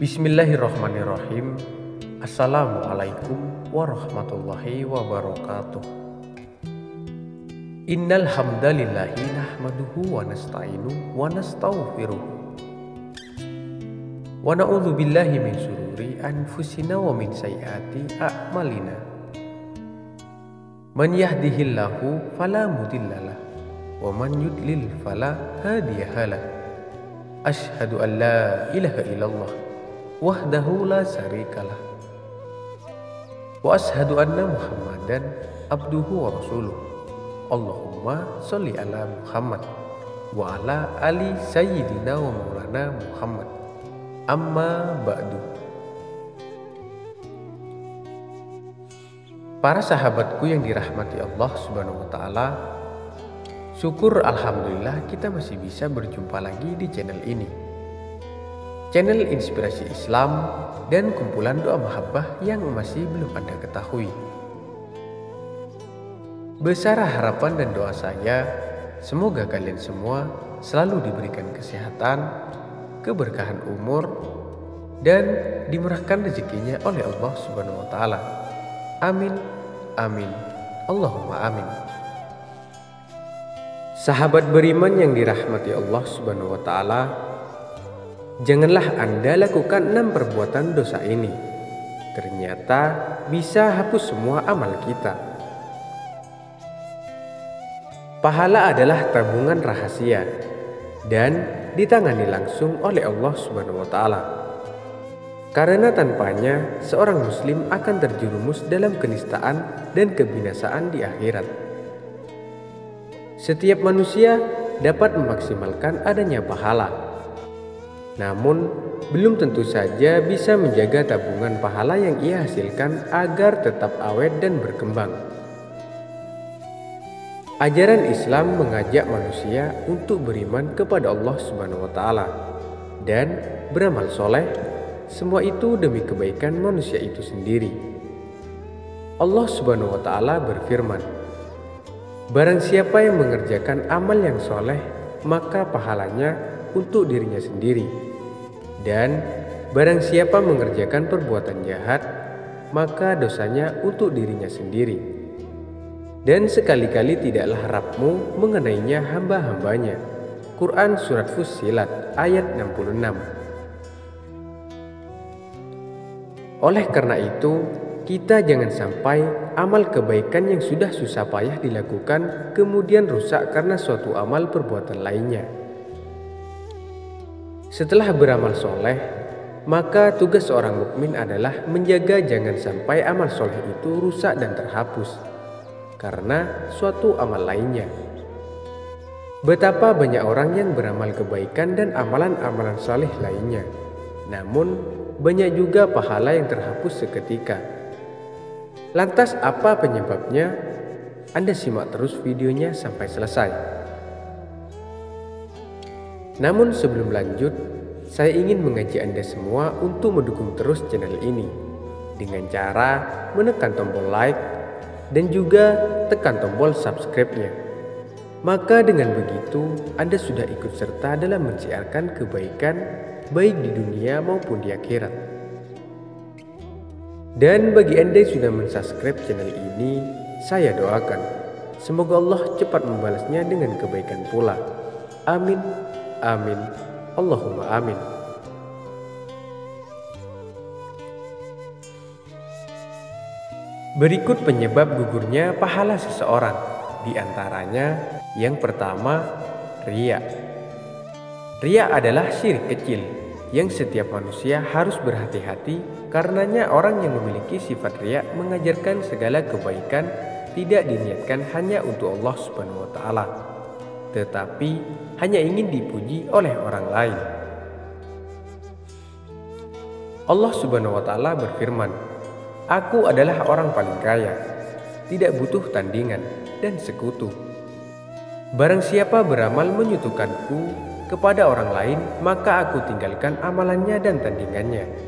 Bismillahirrahmanirrahim. Assalamualaikum warahmatullahi wabarakatuh. Innal hamdalillahi nahmaduhu wa nasta'inu wa nastaghfiruh. Wa na'udzu billahi min syururi anfusina wa min sayyiati a'malina. Man yahdihillahu fala mudhillalah wa man yudlil fala hadiyalah. Asyhadu an la ilaha illallah wahdahu la syarikalah wa asyhadu anna Muhammadan abduhu wa rasuluh. Allahumma sholli ala Muhammad wa ala ali sayyidina wa maulana Muhammad. Amma ba'du. Para sahabatku yang dirahmati Allah Subhanahu wa taala, syukur alhamdulillah kita masih bisa berjumpa lagi di channel ini. Channel inspirasi Islam dan kumpulan doa mahabbah yang masih belum Anda ketahui. Besar harapan dan doa saya, semoga kalian semua selalu diberikan kesehatan, keberkahan umur, dan dimurahkan rezekinya oleh Allah Subhanahu wa taala. Amin, amin, Allahumma amin. Sahabat beriman yang dirahmati Allah Subhanahu wa taala, janganlah Anda lakukan 6 perbuatan dosa ini. Ternyata bisa hapus semua amal kita. Pahala adalah tabungan rahasia dan ditangani langsung oleh Allah Subhanahu wa taala. Karena tanpanya seorang muslim akan terjerumus dalam kenistaan dan kebinasaan di akhirat. Setiap manusia dapat memaksimalkan adanya pahala. Namun, belum tentu saja bisa menjaga tabungan pahala yang ia hasilkan agar tetap awet dan berkembang. Ajaran Islam mengajak manusia untuk beriman kepada Allah Subhanahu wa taala dan beramal soleh, semua itu demi kebaikan manusia itu sendiri. Allah Subhanahu wa taala berfirman, "Barang siapa yang mengerjakan amal yang soleh, maka pahalanya untuk dirinya sendiri. Dan barang siapa mengerjakan perbuatan jahat, maka dosanya untuk dirinya sendiri. Dan sekali-kali tidaklah harapmu mengenainya hamba-hambanya." Quran Surat Fussilat ayat 66. Oleh karena itu, kita jangan sampai amal kebaikan yang sudah susah payah dilakukan kemudian rusak karena suatu amal perbuatan lainnya. Setelah beramal soleh, maka tugas seorang mukmin adalah menjaga jangan sampai amal soleh itu rusak dan terhapus karena suatu amal lainnya. Betapa banyak orang yang beramal kebaikan dan amalan-amalan soleh lainnya, namun banyak juga pahala yang terhapus seketika. Lantas apa penyebabnya? Anda simak terus videonya sampai selesai. Namun sebelum lanjut, saya ingin mengajak Anda semua untuk mendukung terus channel ini dengan cara menekan tombol like dan juga tekan tombol subscribe-nya. Maka dengan begitu Anda sudah ikut serta dalam mensiarkan kebaikan baik di dunia maupun di akhirat. Dan bagi Anda yang sudah mensubscribe channel ini, saya doakan semoga Allah cepat membalasnya dengan kebaikan pula. Amin, amin, Allahumma amin. Berikut penyebab gugurnya pahala seseorang. Di antaranya, yang pertama, riya. Riya adalah syirik kecil yang setiap manusia harus berhati-hati. Karenanya orang yang memiliki sifat riya mengajarkan segala kebaikan tidak diniatkan hanya untuk Allah Subhanahu wa taala, tetapi hanya ingin dipuji oleh orang lain. Allah Subhanahu wa taala berfirman, "Aku adalah orang paling kaya, tidak butuh tandingan dan sekutu. Barang siapa beramal menyekutukanku kepada orang lain, maka aku tinggalkan amalannya dan tandingannya."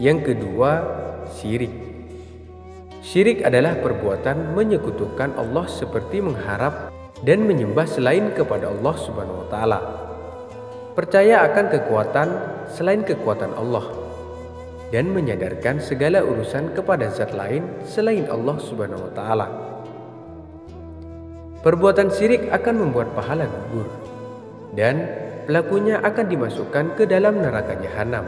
Yang kedua, syirik. Syirik adalah perbuatan menyekutukan Allah seperti mengharap dan menyembah selain kepada Allah Subhanahu wa taala. percaya akan kekuatan selain kekuatan Allah, dan menyadarkan segala urusan kepada zat lain selain Allah Subhanahu wa Ta'ala. Perbuatan syirik akan membuat pahala gugur, dan pelakunya akan dimasukkan ke dalam neraka jahanam.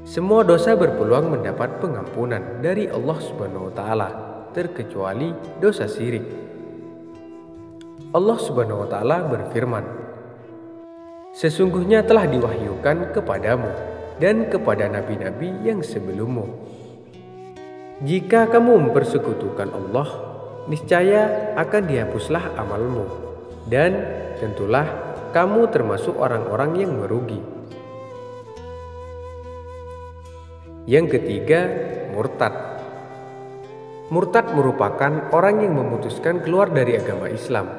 Semua dosa berpeluang mendapat pengampunan dari Allah Subhanahu wa Ta'ala, terkecuali dosa syirik. Allah Subhanahu wa Ta'ala berfirman, "Sesungguhnya telah diwahyukan kepadamu dan kepada nabi-nabi yang sebelummu. Jika kamu mempersekutukan Allah, niscaya akan dihapuslah amalmu, dan tentulah kamu termasuk orang-orang yang merugi." Yang ketiga, murtad. Murtad merupakan orang yang memutuskan keluar dari agama Islam.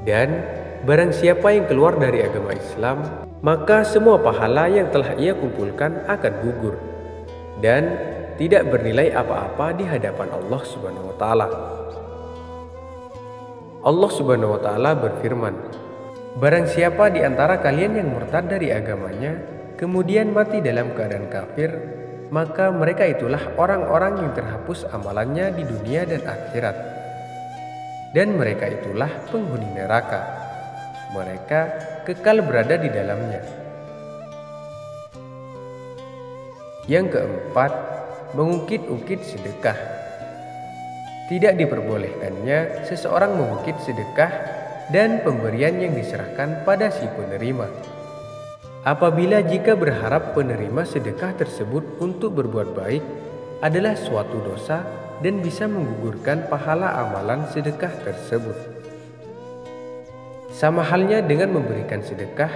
Dan barang siapa yang keluar dari agama Islam, maka semua pahala yang telah ia kumpulkan akan gugur dan tidak bernilai apa-apa di hadapan Allah Subhanahu wa Ta'ala. Allah Subhanahu wa Ta'ala berfirman, "Barang siapa di antara kalian yang murtad dari agamanya, kemudian mati dalam keadaan kafir, maka mereka itulah orang-orang yang terhapus amalannya di dunia dan akhirat. Dan mereka itulah penghuni neraka. Mereka kekal berada di dalamnya." Yang keempat, mengungkit-ungkit sedekah. Tidak diperbolehkannya seseorang mengungkit sedekah dan pemberian yang diserahkan pada si penerima, apabila jika berharap penerima sedekah tersebut untuk berbuat baik adalah suatu dosa dan bisa menggugurkan pahala amalan sedekah tersebut. Sama halnya dengan memberikan sedekah,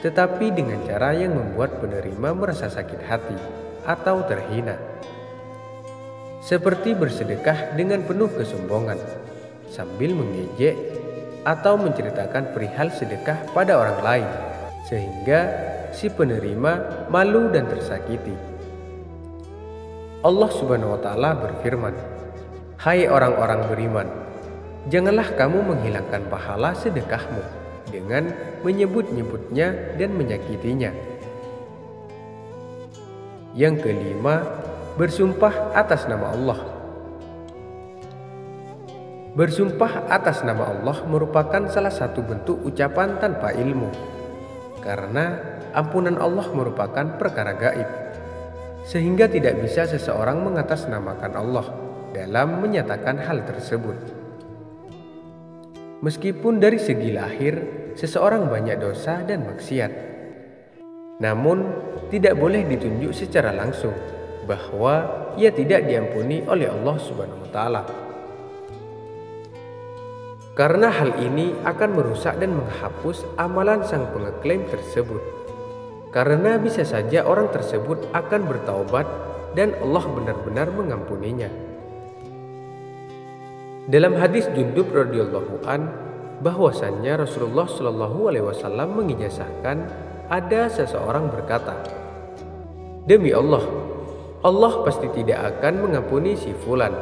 tetapi dengan cara yang membuat penerima merasa sakit hati atau terhina. Seperti bersedekah dengan penuh kesombongan, sambil mengejek atau menceritakan perihal sedekah pada orang lain, sehingga si penerima malu dan tersakiti. Allah Subhanahu wa Ta'ala berfirman, "Hai orang-orang beriman, janganlah kamu menghilangkan pahala sedekahmu dengan menyebut-nyebutnya dan menyakitinya." Yang kelima, bersumpah atas nama Allah. Bersumpah atas nama Allah merupakan salah satu bentuk ucapan tanpa ilmu, karena ampunan Allah merupakan perkara gaib, sehingga tidak bisa seseorang mengatasnamakan Allah dalam menyatakan hal tersebut. Meskipun dari segi lahir seseorang banyak dosa dan maksiat, namun tidak boleh ditunjuk secara langsung bahwa ia tidak diampuni oleh Allah Subhanahu wa Ta'ala. Karena hal ini akan merusak dan menghapus amalan sang pengeklaim tersebut. Karena bisa saja orang tersebut akan bertaubat dan Allah benar-benar mengampuninya. Dalam hadis Jundub radhiyallahu an, bahwasannya Rasulullah Shallallahu alaihi wasallam mengijazahkan ada seseorang berkata, "Demi Allah, Allah pasti tidak akan mengampuni si fulan."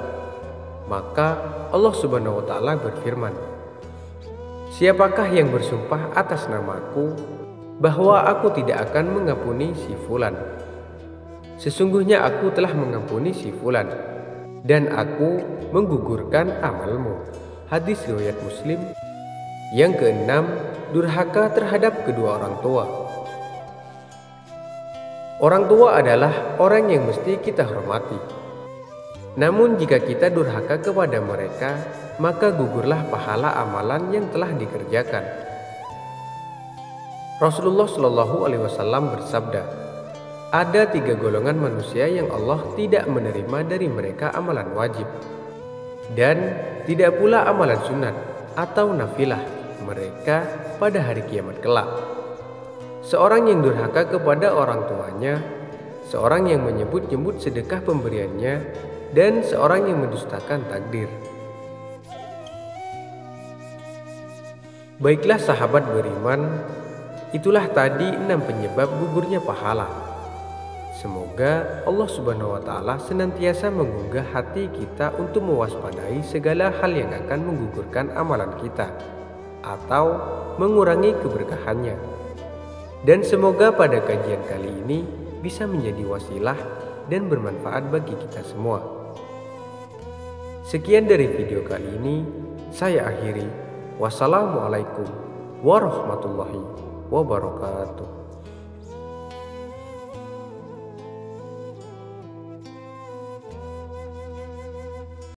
Maka Allah Subhanahu wa Ta'ala berfirman, "Siapakah yang bersumpah atas namaku bahwa aku tidak akan mengampuni si fulan? Sesungguhnya aku telah mengampuni si fulan, dan aku menggugurkan amalmu." Hadis riwayat Muslim. Yang keenam, durhaka terhadap kedua orang tua. Orang tua adalah orang yang mesti kita hormati. Namun jika kita durhaka kepada mereka, maka gugurlah pahala amalan yang telah dikerjakan. Rasulullah Shallallahu alaihi wasallam bersabda, "Ada 3 golongan manusia yang Allah tidak menerima dari mereka amalan wajib, dan tidak pula amalan sunat atau nafilah mereka pada hari kiamat kelak. Seorang yang durhaka kepada orang tuanya, seorang yang menyebut-nyebut sedekah pemberiannya, dan seorang yang mendustakan takdir." Baiklah sahabat beriman, itulah tadi 6 penyebab gugurnya pahala. Semoga Allah Subhanahu wa Ta'ala senantiasa menggugah hati kita untuk mewaspadai segala hal yang akan menggugurkan amalan kita, atau mengurangi keberkahannya. Dan semoga pada kajian kali ini bisa menjadi wasilah dan bermanfaat bagi kita semua. Sekian dari video kali ini, saya akhiri. Wassalamualaikum warahmatullahi wabarakatuh.